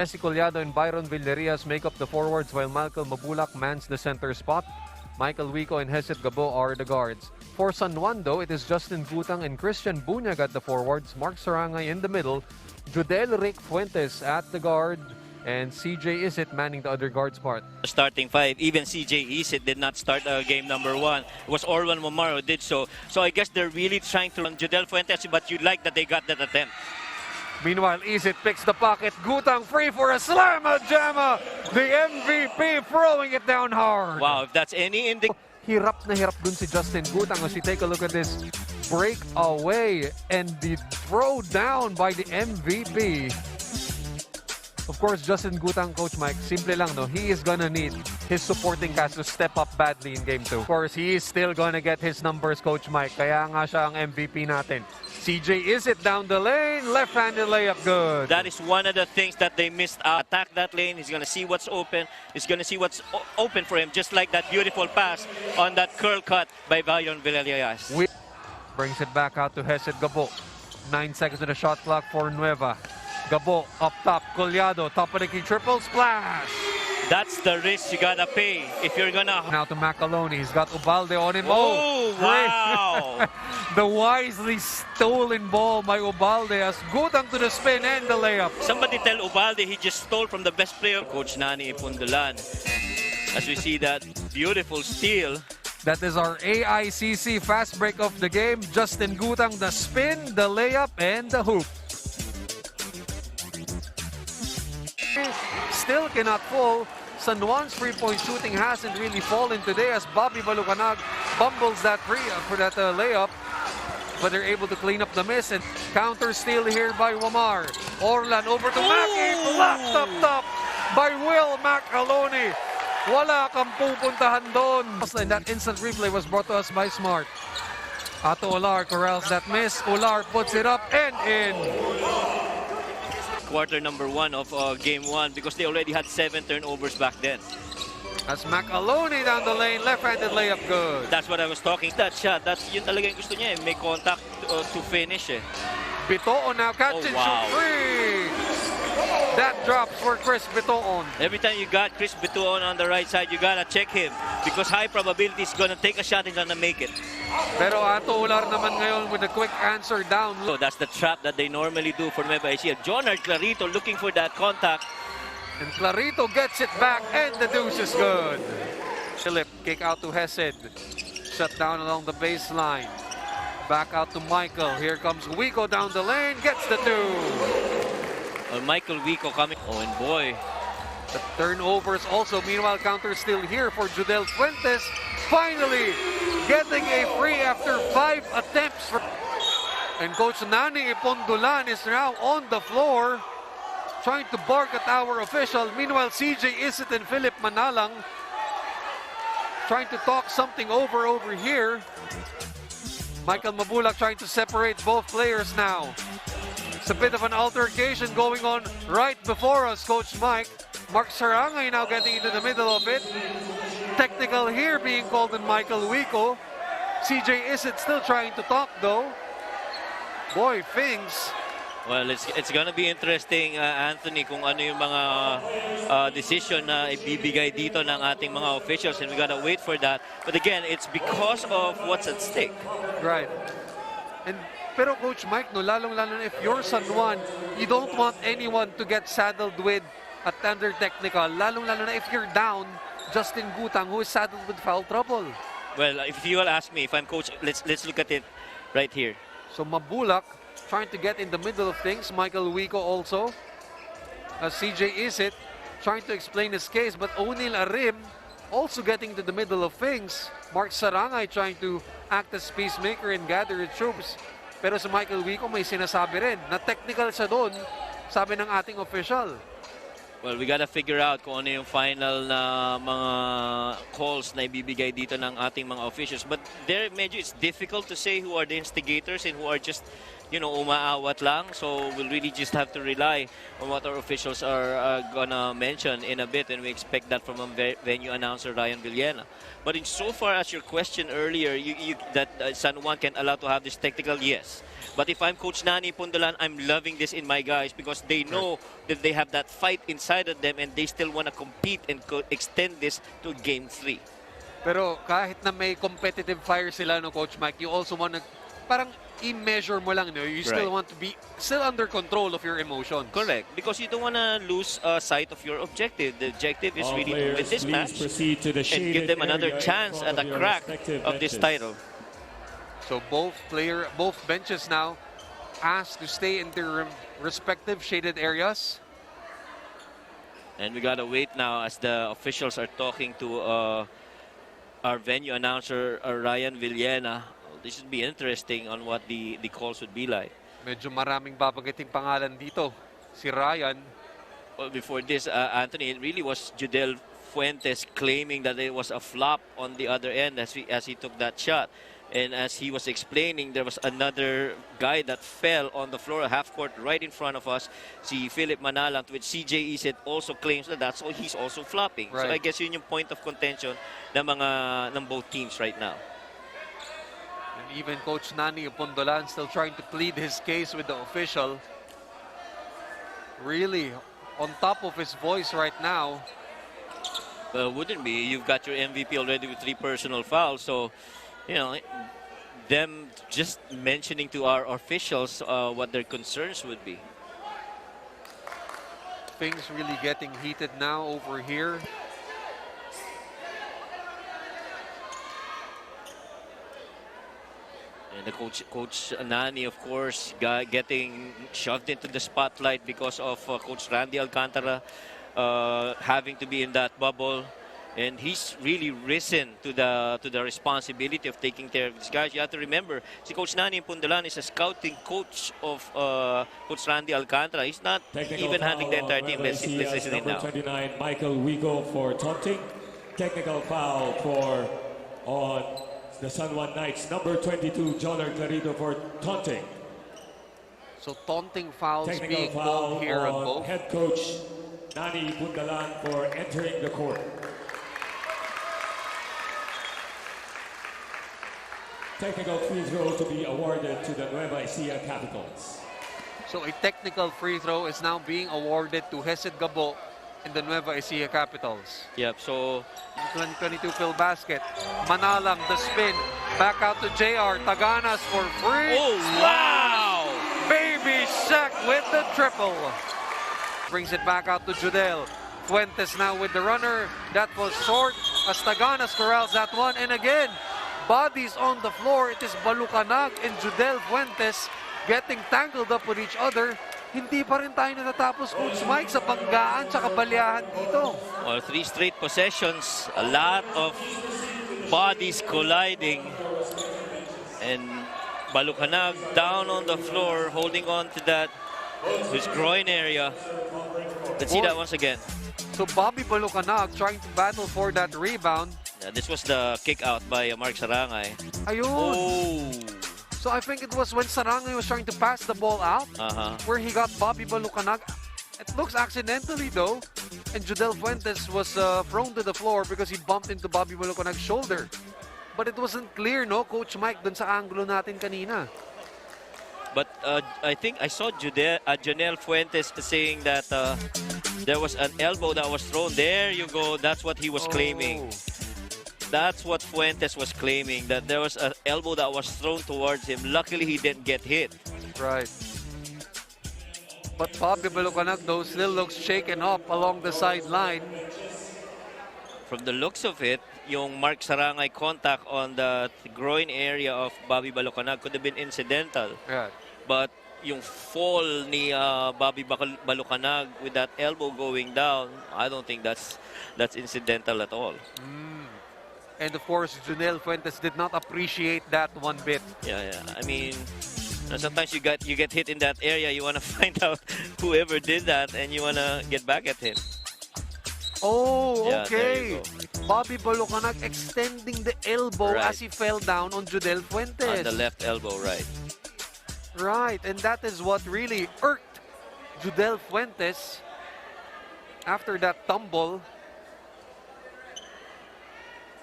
Jesse Collado and Byron Villerias make up the forwards while Michael Mabulak mans the center spot. Michael Wico and Heset Gabo are the guards. For San Juan though, it is Justin Gutang and Christian Bunyag at the forwards, Mark Sarangay in the middle, Judel Rick Fuentes at the guard, and CJ Isit manning the other guard spot. Starting five, even CJ Isit did not start game number 1. It was Orwan Momaro who did so. So I guess they're really trying to run Judel Fuentes, but you like that they got that attempt. Meanwhile, Isit picks the pocket. Gutang free for a slamma jamma. The MVP throwing it down hard. Wow, if that's any indication. Hirap na hirap dun si Justin Gutang as we take a look at this break away and the throw down by the MVP. Of course, Justin Gutang, Coach Mike, simple lang, no? He is gonna need his supporting cast to step up badly in Game 2. Of course, he is still gonna get his numbers, Coach Mike. Kaya nga siya ang MVP natin. CJ Isit down the lane, left-handed layup good. That is one of the things that they missed out. Attack that lane, he's gonna see what's open. He's gonna see what's open for him, just like that beautiful pass on that curl cut by Byron Villerias. Brings it back out to Heset Gabo. 9 seconds on the shot clock for Nueva. Gabo up top, Collado, top of the key, triple splash. That's the risk you gotta pay if you're gonna. Now to Macaloni, he's got Ubalde on him. Oh, wow! The wisely stolen ball by Ubalde as Gutang to the spin and the layup. Somebody tell Ubalde he just stole from the best player, Coach Nani Ipundulan. As we see that beautiful steal. That is our AICC fast break of the game. Justin Gutang, the spin, the layup, and the hoop. Still cannot fall. San Juan's three-point shooting hasn't really fallen today as Bobby Balucanag bumbles that free for that layup. But they're able to clean up the miss and counter steal here by Wamar. Orlan over to Mackie, blocked up top by Will Macaloni. Wala kang pupuntahan doon. And that instant replay was brought to us by Smart. Ato Ular corrals that miss. Ular puts it up and in. Quarter number 1 of game 1 because they already had 7 turnovers back then. That's Macaloni down the lane, left-handed layup good. That's what I was talking. That shot, that's yun talaga yung gusto niya. May contact to finish eh. Bitoon now, catch and shoot free. That drops for Chris Bitoon. Every time you got Chris Bitoon on the right side, you gotta check him because high probability he's gonna take a shot and gonna make it. Pero Ato Ular naman ngayon with a quick answer down. So that's the trap that they normally do for Nueva Ecija. Johnard Clarito looking for that contact. And Clarito gets it back and the deuce is good. Philip, kick out to Hesed. Shut down along the baseline. Back out to Michael. Here comes Wico down the lane, gets the two. Michael Wico coming. Oh, and boy. The turnovers also, meanwhile, counter still here for Judel Fuentes. Finally, getting a free after 5 attempts. And Coach Nani Ipundulan is now on the floor, trying to bark at our official. Meanwhile, CJ Isit and Philip Manalang trying to talk something over here. Michael Mabulak trying to separate both players now. It's a bit of an altercation going on right before us, Coach Mike. Mark Sarangay now getting into the middle of it. Technical here being called on Michael Wico. CJ Isit still trying to talk though. Boy, things. Well, it's gonna be interesting, Anthony, kung ano yung mga decision na ibibigay dito ng ating mga officials, and we gotta wait for that. But again, it's because of what's at stake. Right. And pero Coach Mike, no, lalong-lalo na if you're San Juan, you don't want anyone to get saddled with a tender technical. Lalong-lalo na if you're down, Justin Gutang, who is saddled with foul trouble. Well, if you will ask me, if I'm coach, let's look at it right here. So Mabulak trying to get in the middle of things. Michael Wico also. CJ Isit trying to explain his case, but O'Neal Arim also getting to the middle of things. Mark Sarangay trying to act as peacemaker and gather the troops. Pero sa Michael Wico may sinasabi rin na technical siya doon, sabi ng ating official. Well, we gotta figure out kung ano yung final na mga calls na ibibigay dito ng ating mga officials. But there, medyo it's difficult to say who are the instigators and who are just umaawat lang. So we'll really just have to rely on what our officials are gonna mention in a bit, and we expect that from venue announcer Ryan Villena. But in so far as your question earlier, that San Juan can allow to have this technical, yes. But if I'm Coach Nani Pundalan, I'm loving this in my guys because they know that they have that fight inside of them and they still want to compete and extend this to Game 3. Pero kahit na may competitive fire sila, no, Coach Mike, you also want to parang i-measure mo lang, no? You still want to be still under control of your emotions. Correct, because you don't want to lose sight of your objective. The objective is really to win this match and give them another chance at a crack of this title. So both benches now asked to stay in their respective shaded areas. And we gotta wait now as the officials are talking to our venue announcer Ryan Villena. This should be interesting on what the calls would be like. Medyo maraming babanggiting pangalan dito. Si Ryan. Well, before this, Anthony, it really was Judel Fuentes claiming that it was a flop on the other end as he took that shot. And as he was explaining, there was another guy that fell on the floor, half court, right in front of us. Si Philip Manalang, which CJ Iset also claims that he's also flopping. Right. So I guess yun yung point of contention ng both teams right now. And even Coach Nani Pondolan still trying to plead his case with the official. Really on top of his voice right now. Wouldn't be. You've got your MVP already with 3 personal fouls. So, them just mentioning to our officials what their concerns would be. Things really getting heated now over here. And the Coach Nani, of course, getting shoved into the spotlight because of Coach Randy Alcantara having to be in that bubble. And he's really risen to the responsibility of taking care of these guys. You have to remember, si Coach Nani Pundalan is a scouting coach of Coach Randy Alcantara. He's not even handling the entire team. Let's listen in now. Number 29, Michael Wigo for taunting. Technical foul on the San Juan Knights. Number 22, Johnard Clarito for taunting. So taunting fouls Technical being foul called here on both. Head coach Nani Pundalan for entering the court. Technical free throw to be awarded to the Nueva Ecija Capitals. So a technical free throw is now being awarded to Hesed Gabo in the Nueva Ecija Capitals. Yep, so 2022 Filbasket. Manalang, the spin. Back out to JR. Taganas for free. Oh, wow! Baby Shaq with the triple. Brings it back out to Judel. Fuentes now with the runner. That was short as Taganas corrals that one. And again, bodies on the floor. It is Balucanag and Judel Fuentes getting tangled up with each other. Hindi pa rin tayo natatapos, Coach Mike, sa banggaan sa kabalyahan dito. Well, 3 straight possessions, a lot of bodies colliding. And Balucanag down on the floor, holding on to his groin area. Let's see that once again. So Bobby Balucanag trying to battle for that rebound. This was the kick out by Mark Sarangay. Ayun. Oh. So I think it was when Sarangay was trying to pass the ball out where he got Bobby Balucanag. It looks accidentally though. And Judel Fuentes was thrown to the floor because he bumped into Bobby Balucanag's shoulder. But it wasn't clear, no, Coach Mike, dun sa angulo natin kanina. But I think I saw Janelle Fuentes saying that there was an elbow that was thrown. There you go. That's what he was claiming. That's what Fuentes was claiming, that there was an elbow that was thrown towards him. Luckily, he didn't get hit. Right. But Bobby Balucanag, though, still looks shaken up along the sideline. From the looks of it, yung Mark Sarangay contact on the groin area of Bobby Balucanag could have been incidental. Right. But yung fall ni Bobby Balucanag with that elbow going down, I don't think that's incidental at all. And of course, Junel Fuentes did not appreciate that one bit. Yeah. I mean, sometimes you get hit in that area, you want to find out whoever did that, and you want to get back at him. Oh, Yeah, okay. there you Bobby Balucanag extending the elbow Right. as he fell down on Judel Fuentes. On the left elbow, right. Right, and that is what really irked Judel Fuentes after that tumble.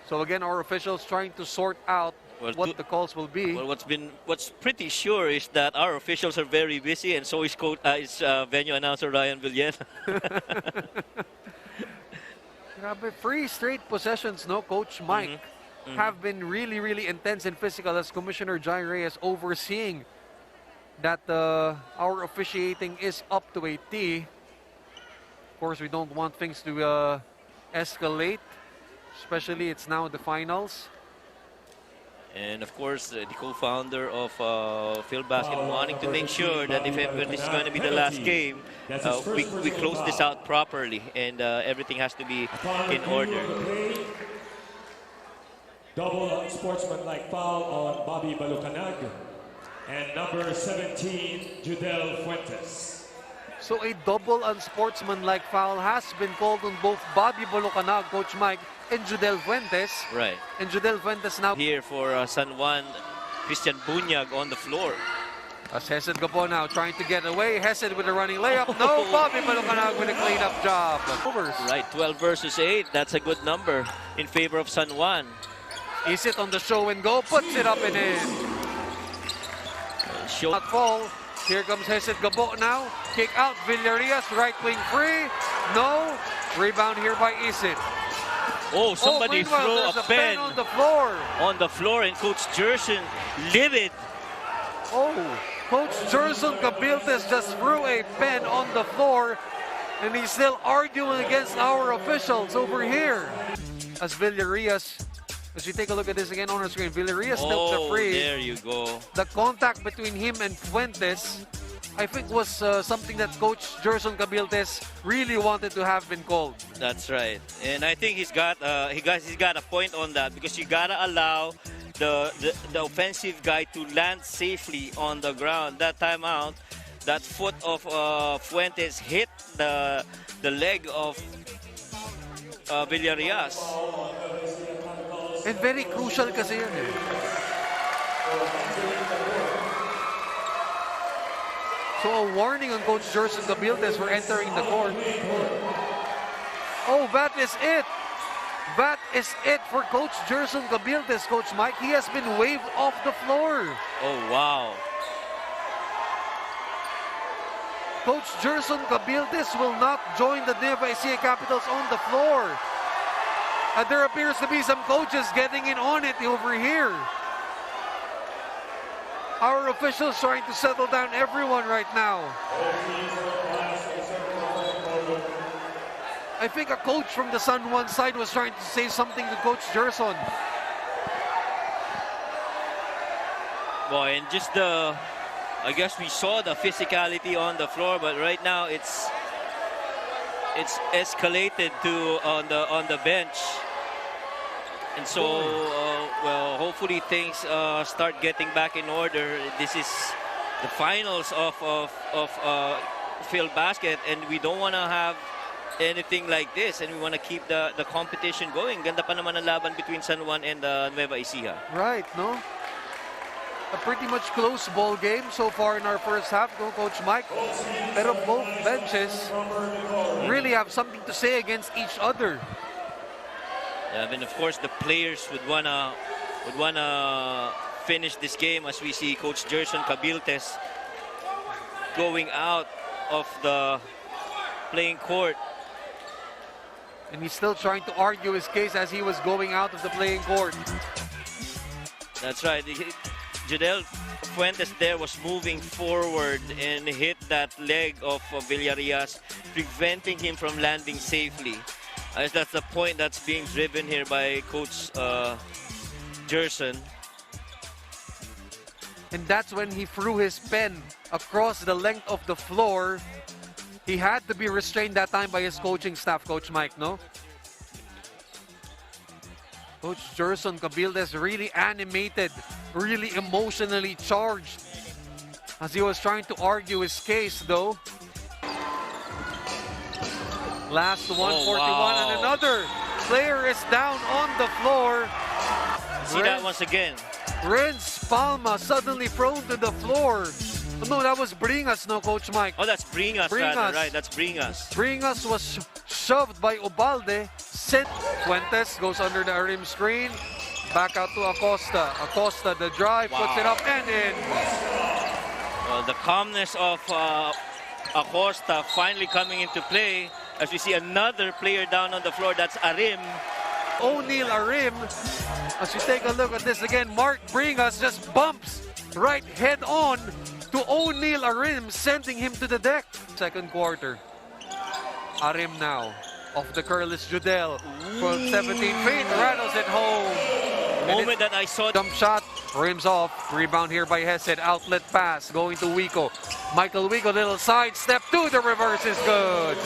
So again, our officials trying to sort out what the calls will be. Well, what's pretty sure is that our officials are very busy, and so is venue announcer Ryan Villena. Grabe, 3 straight possessions, no, Coach Mike, have been really, really intense and physical as Commissioner Jai Reyes overseeing that our officiating is up to a T. Of course, we don't want things to escalate, especially it's now the finals. And of course, the co-founder of Filbasket wanting to make sure that if ever this is going to be the last game, we close this out properly and everything has to be in order. Double unsportsmanlike foul on Bobby Balucanag and number 17, Judel Fuentes. So a double unsportsmanlike foul has been called on both Bobby Balucanag, Coach Mike, and Judel Fuentes. Right. And Judel Fuentes now here for San Juan, Christian Bunyag on the floor. as Hesed Gabo now trying to get away. Hesed with a running layup. No, Bobby Balucanag with a cleanup job. Right, 12 versus 8. That's a good number in favor of San Juan. Is it on the show and go? Puts it up and in. Not fall. Here comes Hesed Gabo now. Kick out. Villarias, right wing free. No. Rebound here by Isid. Oh, somebody threw a pen on the floor. On the floor, and Coach Jerson livid. Oh, Coach Jerson Cabildes just threw a pen on the floor, and he's still arguing against our officials over here. As Villarias, as you take a look at this again on our screen, Villarias took the free. There you go. The contact between him and Fuentes, I think, was something that Coach Jerson Cabildes really wanted to have been called. That's right, and I think he's got a point on that, because you gotta allow the offensive guy to land safely on the ground. That timeout, that foot of Fuentes hit the leg of Villarias. And very crucial kasi yun eh. So a warning on Coach Jerson Cabildes for entering the court. Oh, that is it. That is it for Coach Jerson Cabildes, Coach Mike. He has been waved off the floor. Oh, wow. Coach Jerson Cabildes will not join the Nueva Ecija Capitals on the floor. And there appears to be some coaches getting in on it over here. Our officials trying to settle down everyone right now. I think a coach from the San Juan side was trying to say something to Coach Jerson. Boy, and just I guess we saw the physicality on the floor, but right now it's escalated to on the bench. And so, well, hopefully things start getting back in order. This is the finals of Filbasket, and we don't want to have anything like this, and we want to keep the competition going. Ganda pa naman ang laban between San Juan and Nueva Ecija. Right, no? A pretty much close ball game so far in our first half, no, Coach Mike? Pero both benches really have something to say against each other. I mean, of course, the players would wanna finish this game, as we see Coach Jerson Cabildes going out of the playing court. And he's still trying to argue his case as he was going out of the playing court. That's right. Judel Fuentes there was moving forward and hit that leg of Villarias, preventing him from landing safely. As that's the point that's being driven here by Coach Jerson. And that's when he threw his pen across the length of the floor. He had to be restrained that time by his coaching staff, Coach Mike, no? Coach Jerson Cabildes really animated, really emotionally charged as he was trying to argue his case, though. Last 141, wow. And another player is down on the floor. See that once again. Renz Palma suddenly prone to the floor. No, that was Bringas, no, Coach Mike. Oh, that's Bringas, rather, right? That's Bringas. Bringas was shoved by Ubalde. Fuentes goes under the rim screen. Back out to Acosta. Acosta, the drive, puts it up and in. Well, the calmness of Acosta finally coming into play as we see another player down on the floor. That's Arim. O'Neal Arim. As you take a look at this again, Mark Bringas just bumps right head on to O'Neal Arim, sending him to the deck. Second quarter. Arim now. Off the curl is Judel. From 17 feet, rattles it home. Moment that I saw. Jump shot, rims off. Rebound here by Hesed. Outlet pass going to Wico. Michael Wico, little sidestep to the reverse is good.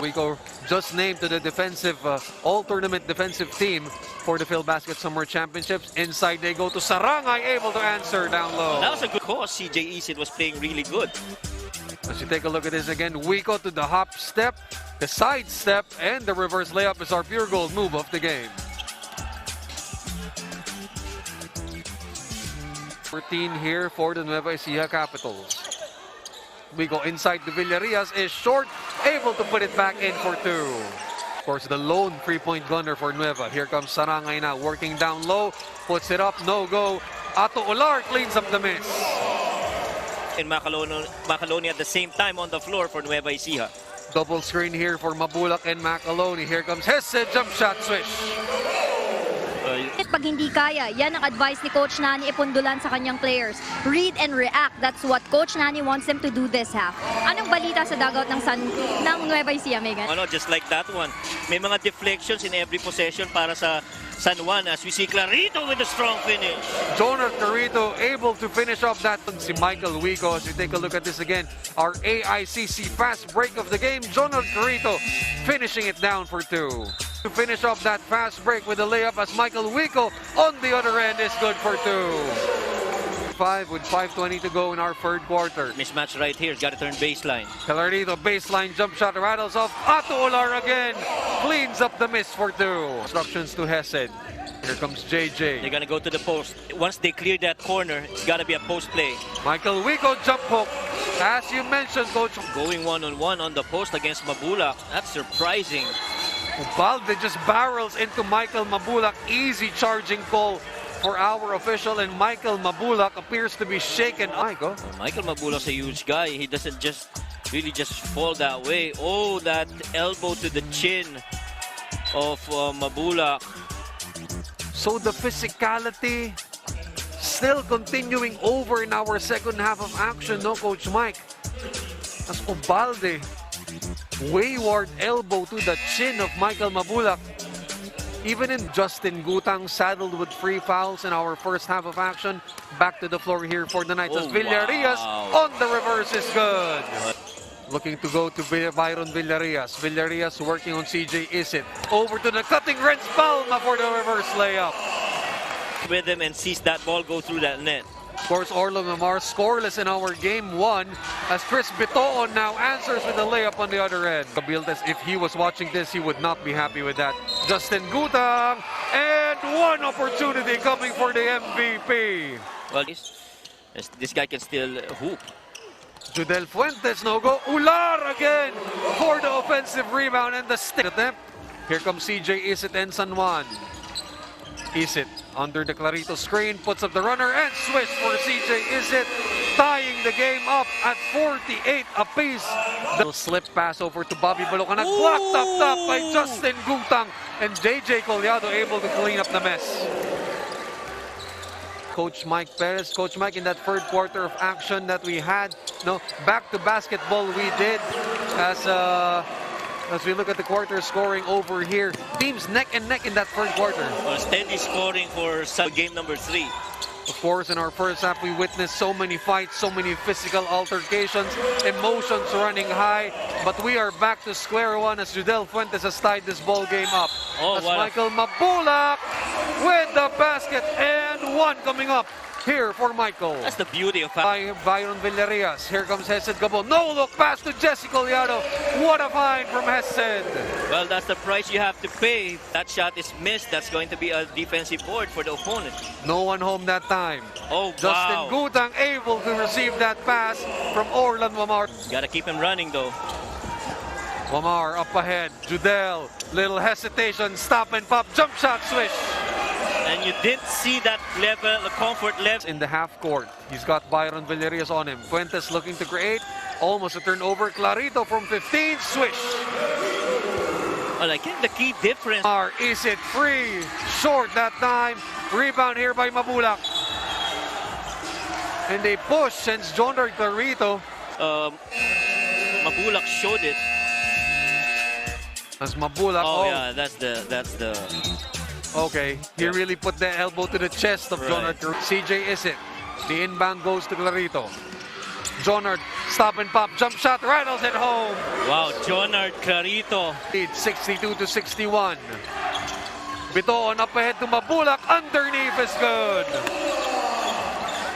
Wico just named to the defensive, all-tournament defensive team for the Filbasket Summer Championships. Inside they go to Sarangay, able to answer down low. That was a good call. CJ Isid was playing really good. As you take a look at this again, Wico to the hop step, the side step, and the reverse layup is our Puregold move of the game. 14 here for the Nueva Ecija Capitals. Wico inside the Villarias is short, able to put it back in for two. Of course, the lone three-point gunner for Nueva. Here comes Sarangay now, working down low, puts it up, no go. Ato Ular cleans up the miss. And Macaloni at the same time on the floor for Nueva Ecija. Double screen here for Mabulak and Macaloni. Here comes Hesed, jump shot swish. Pag hindi kaya, yan ang advice ni Coach Nani ipundulan sa kanyang players. Read and react. That's what Coach Nani wants them to do this half. Anong balita sa dugout ng Nueva Ecija, Megan? Oh, no, just like that one. May mga deflections in every possession para sa San Juan as we see Clarito with a strong finish. Johnard Clarito able to finish off that. Si Michael Wico, as we take a look at this again, our AICC fast break of the game, Johnard Clarito finishing it down for two. To finish off that fast break with a layup as Michael Wico on the other end is good for two. 5 with 5:20 to go in our third quarter. Mismatch right here, got to turn baseline. Clarito baseline jump shot rattles off. Ato Ular again cleans up the miss for two. Instructions to Hesed. Here comes JJ. They're gonna go to the post. Once they clear that corner, it's gotta be a post play. Michael Wico jump hook. As you mentioned, Coach. Going one-on-one on the post against Mabulak. That's surprising. Ubalde just barrels into Michael Mabulak. Easy charging call for our official, and Michael Mabulak appears to be shaken. Michael Mabulak's a huge guy. He doesn't just really just fall that way. Oh, that elbow to the chin of Mabulak. So the physicality still continuing over in our second half of action, no, Coach Mike? As Ubalde, wayward elbow to the chin of Michael Mabulak. Even in Justin Gutang saddled with free fouls in our first half of action. Back to the floor here for the Knights as Villarias on the reverse is good. Looking to go to Byron Villarias. Villarias working on CJ Isid. Over to the cutting Renz Palma for the reverse layup. With him and sees that ball go through that net. Of course, Orlo Mamar scoreless in our game one as Chris Bitoon now answers with a layup on the other end. Cabildes, if he was watching this, he would not be happy with that. Justin Gutang, and one opportunity coming for the MVP. Well, this guy can still hoop. Judel Fuentes, no go. Ular again for the offensive rebound and the stick attempt. Here comes CJ Isid and San Juan. Isid under the Clarito screen, puts up the runner and swish for CJ Isid, tying the game up at 48 apiece. The slip pass over to Bobby Balocanag, blocked up top by Justin Gutang, and JJ Collado able to clean up the mess. Coach Mike Perez. Coach Mike, in that third quarter of action that we had, back to basketball we did as we look at the quarter scoring over here. Teams neck and neck in that third quarter. Steady scoring for game number 3. Of course, in our first half, we witnessed so many fights, so many physical altercations, emotions running high. But we are back to square one as Judel Fuentes has tied this ball game up. As Michael Mabulak with the basket and one coming up here for Michael. That's the beauty of By Byron Villarreal. Here comes Hesed Gabon. No look pass to Jesse Collado. What a find from Hesed. Well, that's the price you have to pay. That shot is missed. That's going to be a defensive board for the opponent. No one home that time. Oh, Justin wow. Gutang able to receive that pass from Orlan Wamar. Gotta keep him running, though. Wamar up ahead. Judel. Little hesitation. Stop and pop. Jump shot swish. And you didn't see that level, the comfort level. In the half court. He's got Byron Villarreal on him. Fuentes looking to create. Almost a turnover. Clarito from 15. Swish. Well, I think the key difference. Is it free? Short that time. Rebound here by Mabulak. And they push since Johnard Clarito. Mabulak showed it. As Mabulak. Oh, yeah, that's the. Okay, he really put the elbow to the chest of Johnard. CJ Isit. The inbound goes to Clarito. Johnard, stop and pop, jump shot, rattles it home. Wow, Johnard Clarito. Lead 62-61. Bitoon up ahead to Mabulak, underneath is good.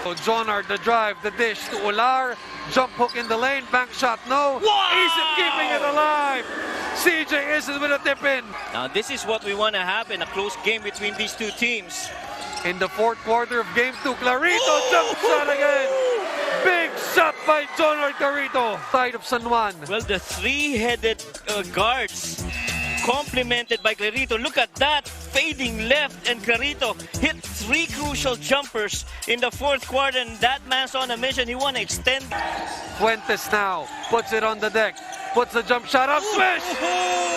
So Johnard, the drive, the dish to Ular. Jump hook in the lane, bank shot, no. Wow! Isit keeping it alive. CJ Isit with a tip in. Now, this is what we want to have in a close game between these two teams. In the fourth quarter of game 2, Clarito jump shot again. Big shot by Johnard Clarito. Side of San Juan. Well, the three-headed guards complemented by Clarito. Look at that, fading left, and Clarito hit 3 crucial jumpers in the fourth quarter, and that man's on a mission. He want to extend. Fuentes now puts it on the deck. Puts the jump shot up, swish!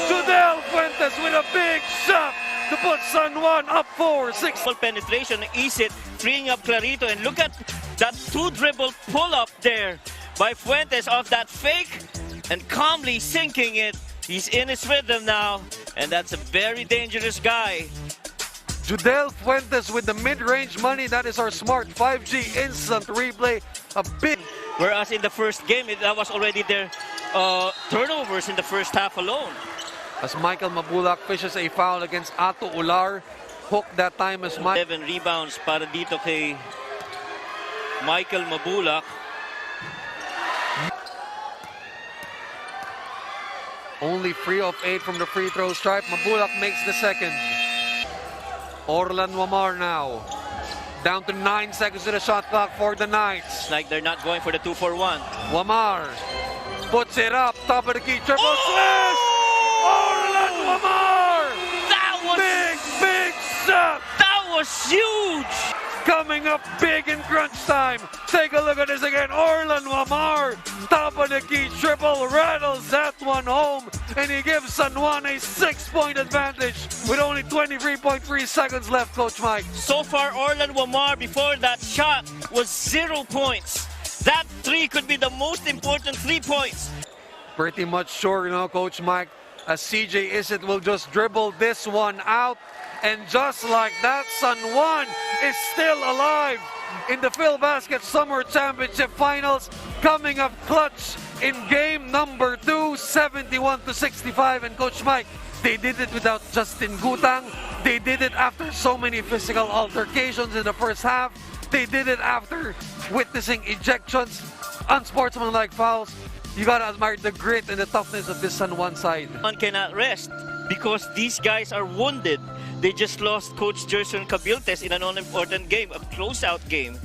Judel Fuentes with a big shot to put San Juan up 4-6. Full penetration, Isit freeing up Clarito, and look at that 2-dribble pull-up there by Fuentes off that fake and calmly sinking it. He's in his rhythm now, and that's a very dangerous guy. Judel Fuentes with the mid-range money. That is our smart 5G instant replay. A big. Whereas in the first game, that was already their turnovers in the first half alone. As Michael Mabulak fishes a foul against Ato Ular. Hook that time as Mike. 7 rebounds para dito kay Michael Mabulak. Only 3 of 8 from the free throw stripe. Mabulak makes the second. Orlan Wamar now. Down to 9 seconds to the shot clock for the Knights. It's like they're not going for the 2-for-1. Wamar puts it up. Top of the key. Triple smash! Orlan Wamar! That was Big shot! That was huge! Coming up big in crunch time. Take a look at this again. Orlan Wamar, top of the key triple, rattles that one home, and he gives San Juan a 6-point advantage with only 23.3 seconds left, Coach Mike. So far, Orlan Wamar before that shot was 0 points. That 3 could be the most important 3 points. Pretty much sure, you know, Coach Mike, as CJ Isit will just dribble this one out. And just like that, San Juan is still alive in the Filbasket Summer Championship Finals, coming up clutch in game number 2, 71-65. And Coach Mike, they did it without Justin Gutang. They did it after so many physical altercations in the first half. They did it after witnessing ejections, unsportsmanlike fouls. You gotta admire the grit and the toughness of this San Juan side. One cannot rest because these guys are wounded. They just lost Coach Gerson Cabiltes in an all-important game, a closeout game.